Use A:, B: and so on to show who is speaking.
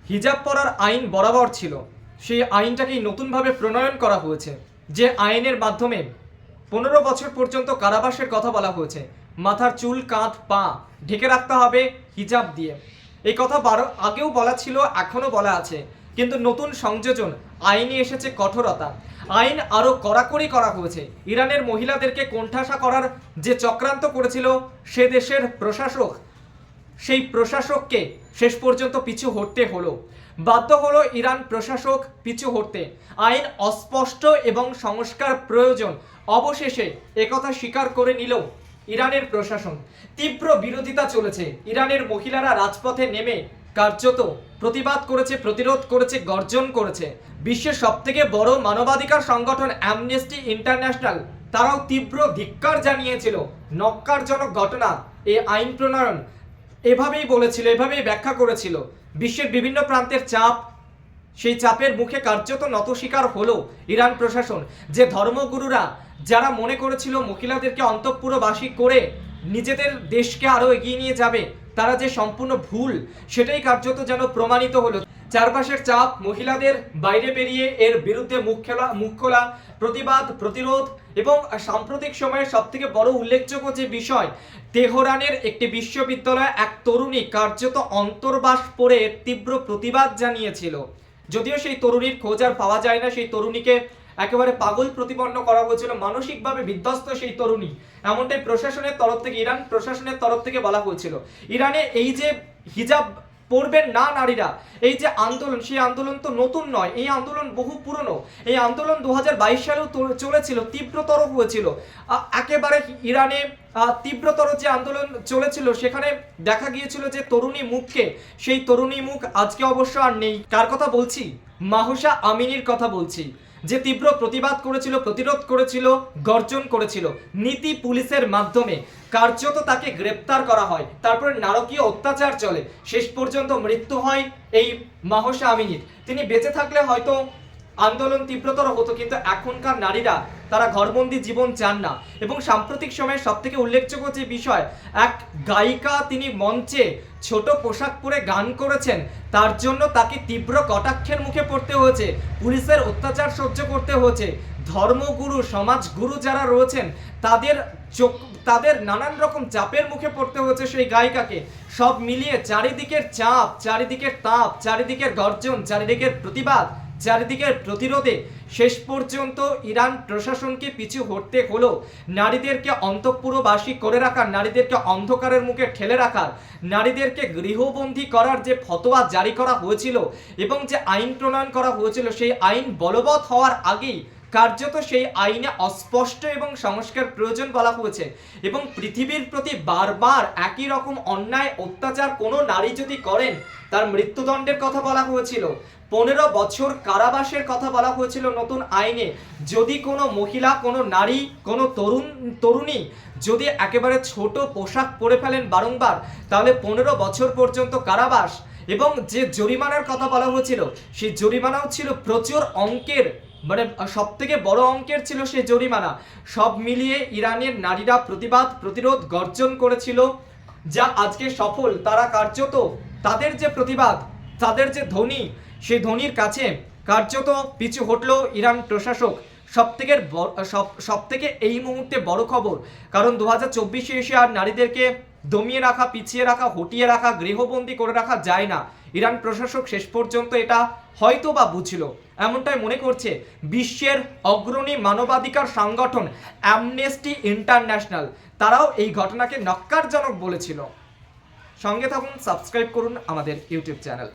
A: হিজাব পরার আইন বরাবর ছিল, সেই আইনটাকেই নতুনভাবে প্রণয়ন করা হয়েছে, যে আইনের মাধ্যমে 15 বছর পর্যন্ত কারাবাসের কথা বলা হয়েছে। মাথার চুল, কাঁধ, পা ঢেকে রাখতে হবে হিজাব দিয়ে। এই কথা আগেও বলা ছিল, এখনও বলা আছে, কিন্তু নতুন সংযোজন আইনে এসেছে কঠোরতা। আইন আরও কড়াকড়ি করা হয়েছে। ইরানের মহিলাদেরকে কোণঠাসা করার যে চক্রান্ত করেছিল সে দেশের প্রশাসক, সেই প্রশাসককে শেষ পর্যন্ত পিছু হটতে হলো, বাধ্য হলো ইরান প্রশাসক পিছু হটতে। আইন অস্পষ্ট এবং সংস্কার প্রয়োজন, অবশেষে একথা স্বীকার করে নিল ইরানের প্রশাসন। তীব্র বিরোধিতা চলেছে। ইরানের মহিলারা রাজপথে নেমে কার্যত প্রতিবাদ করেছে, প্রতিরোধ করেছে, গর্জন করেছে। বিশ্বের সবথেকে বড় মানবাধিকার সংগঠন অ্যামনেস্টি ইন্টারন্যাশনাল তারাও তীব্র ধিক্কার জানিয়েছিল। নক্কারজনক ঘটনা এই আইন প্রণয়ন, এভাবেই বলেছিল, এভাবেই ব্যাখ্যা করেছিল। বিশ্বের বিভিন্ন প্রান্তের চাপ, সেই চাপের মুখে কার্যত নতস্বীকার হলো ইরান প্রশাসন। যে ধর্মগুরুরা যারা মনে করেছিল মহিলাদেরকে অন্তঃপুরবাসী করে নিজেদের দেশকে আরও এগিয়ে নিয়ে যাবে, তারা যে সম্পূর্ণ ভুল, সেটাই কার্যত যেন প্রমাণিত হলো। চারপাশের চাপ, মহিলাদের বাইরে বেরিয়ে এর বিরুদ্ধে মুখ খোলা, প্রতিবাদ, প্রতিরোধ। এবং সাম্প্রতিক সময়ের সবথেকে বড় উল্লেখযোগ্য যে বিষয়, তেহরানের একটি বিশ্ববিদ্যালয়ে এক তরুণী কার্যত অন্তর্বাস পরে তীব্র প্রতিবাদ জানিয়েছিল। যদিও সেই তরুণীর খোঁজ আর পাওয়া যায় না। সেই তরুণীকে একেবারে পাগল প্রতিপন্ন করা হয়েছিল, মানসিকভাবে বিধ্বস্ত সেই তরুণী, এমনটাই প্রশাসনের তরফ থেকে, ইরান প্রশাসনের তরফ থেকে বলা হয়েছিল। ইরানে এই যে হিজাব পড়বেন না নারীরা, এই যে আন্দোলন, সেই আন্দোলন তো নতুন নয়, এই আন্দোলন বহু পুরনো। এই আন্দোলন 2022 সালেও চলেছিল, তীব্রতর হয়েছিল। একেবারে ইরানে তীব্রতর যে আন্দোলন চলেছিল, সেখানে দেখা গিয়েছিল যে তরুণী মুখকে, সেই তরুণী মুখ আজকে অবশ্য আর নেই। কার কথা বলছি? মাহসা আমিনির কথা বলছি, যে তীব্র প্রতিবাদ করেছিল, প্রতিরোধ করেছিল, গর্জন করেছিল। নীতি পুলিশের মাধ্যমে কার্যত তাকে গ্রেপ্তার করা হয়, তারপরে নারকীয় অত্যাচার চলে, শেষ পর্যন্ত মৃত্যু হয় এই মাহসা আমিনির। তিনি বেঁচে থাকলে হয়তো আন্দোলন তীব্রতর হতো, কিন্তু এখনকার নারীরা তারা ঘরবন্দি জীবন চান না। এবং সাম্প্রতিক সময়ে সবথেকে উল্লেখযোগ্য যে বিষয়, এক গায়িকা তিনি মঞ্চে ছোট পোশাক পরে গান করেছেন, তার জন্য তাকে তীব্র কটাক্ষের মুখে পড়তে হয়েছে, পুলিশের অত্যাচার সহ্য করতে হয়েছে। ধর্মগুরু, সমাজগুরু যারা রয়েছেন, তাদের নানান রকম চাপের মুখে পড়তে হয়েছে সেই গায়িকাকে। সব মিলিয়ে চারিদিকের চাপ, চারিদিকের তাপ, চারিদিকের গর্জন, চারিদিকের প্রতিবাদ, চারিদিকের প্রতিরোধে শেষ পর্যন্ত ইরান প্রশাসনকে পিছু হটতে হলো। নারীদেরকে অন্তঃপুরবাসী করে রাখার, নারীদেরকে অন্ধকারের মুখে ঠেলে রাখার, নারীদেরকে গৃহবন্দী করার যে ফতোয়া জারি করা হয়েছিল এবং যে আইন প্রণয়ন করা হয়েছিল, সেই আইন বলবৎ হওয়ার আগেই কার্যত সেই আইনে অস্পষ্ট এবং সংস্কার প্রয়োজন বলা হয়েছে। এবং পৃথিবীর প্রতি বারবার একই রকম অন্যায় অত্যাচার কোনো নারী যদি করেন, তার মৃত্যুদণ্ডের কথা বলা হয়েছিল, 15 বছর কারাবাসের কথা বলা হয়েছিল নতুন আইনে। যদি কোনো মহিলা, কোনো নারী, কোনো তরুণী যদি একেবারে ছোট পোশাক পরে ফেলেন বারংবার, তাহলে 15 বছর পর্যন্ত কারাবাস। এবং যে জরিমানার কথা বলা হয়েছিল, সেই জরিমানাও ছিল প্রচুর অঙ্কের, মানে সব থেকে বড় অঙ্কের ছিল সেই জরিমানা। সব মিলিয়ে ইরানের নারীরা প্রতিবাদ, প্রতিরোধ, গর্জন করেছিল, যা আজকে সফল। তারা কার্যত তাদের যে প্রতিবাদ, তাদের যে ধ্বনি, সেই ধ্বনির কাছে কার্যত পিছু হটল ইরান প্রশাসক। সবথেকে এই মুহূর্তে বড় খবর, কারণ 2024-এ এসে আর নারীদেরকে দমিয়ে রাখা, পিছিয়ে রাখা, হটিয়ে রাখা, গৃহবন্দী করে রাখা যায় না। ইরান প্রশাসক শেষ পর্যন্ত এটা হয়তো বা বুঝল, এমনটাই মনে করছে বিশ্বের অগ্রণী মানবাধিকার সংগঠন অ্যামনেস্টি ইন্টারন্যাশনাল। তারাও এই ঘটনাকে নক্কারজনক বলেছিল। সঙ্গে থাকুন, সাবস্ক্রাইব করুন আমাদের ইউটিউব চ্যানেল।